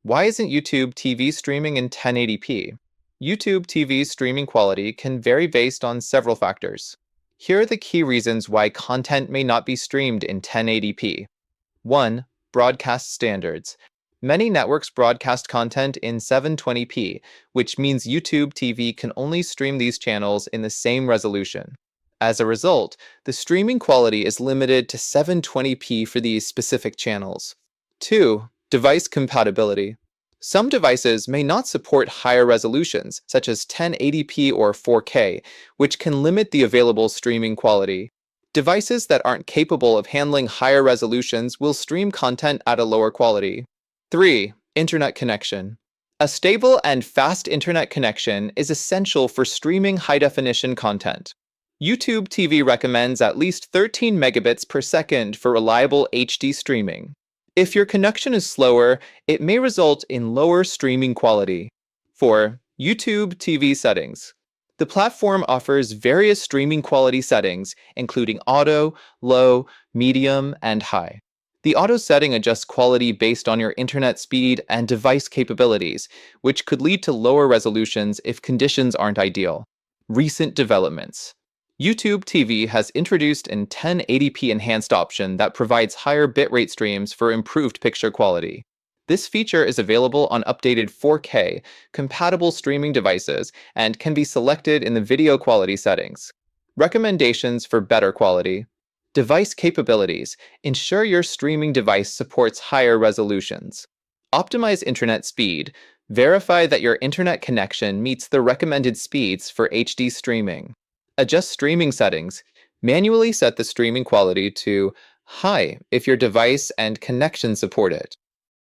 Why isn't YouTube TV streaming in 1080p? YouTube TV streaming quality can vary based on several factors. Here are the key reasons why content may not be streamed in 1080p. 1. Broadcast standards. Many networks broadcast content in 720p, which means YouTube TV can only stream these channels in the same resolution. As a result, the streaming quality is limited to 720p for these specific channels. 2. Device compatibility. Some devices may not support higher resolutions, such as 1080p or 4K, which can limit the available streaming quality. Devices that aren't capable of handling higher resolutions will stream content at a lower quality. 3. Internet connection. A stable and fast internet connection is essential for streaming high-definition content. YouTube TV recommends at least 13 megabits per second for reliable HD streaming. If your connection is slower, it may result in lower streaming quality. 4. YouTube TV settings. The platform offers various streaming quality settings, including auto, low, medium, and high. The auto setting adjusts quality based on your internet speed and device capabilities, which could lead to lower resolutions if conditions aren't ideal. Recent developments. YouTube TV has introduced an 1080p enhanced option that provides higher bitrate streams for improved picture quality. This feature is available on updated 4K compatible streaming devices and can be selected in the video quality settings. Recommendations for better quality. Device capabilities. Ensure your streaming device supports higher resolutions. Optimize internet speed. Verify that your internet connection meets the recommended speeds for HD streaming. Adjust streaming settings. Manually set the streaming quality to high if your device and connection support it.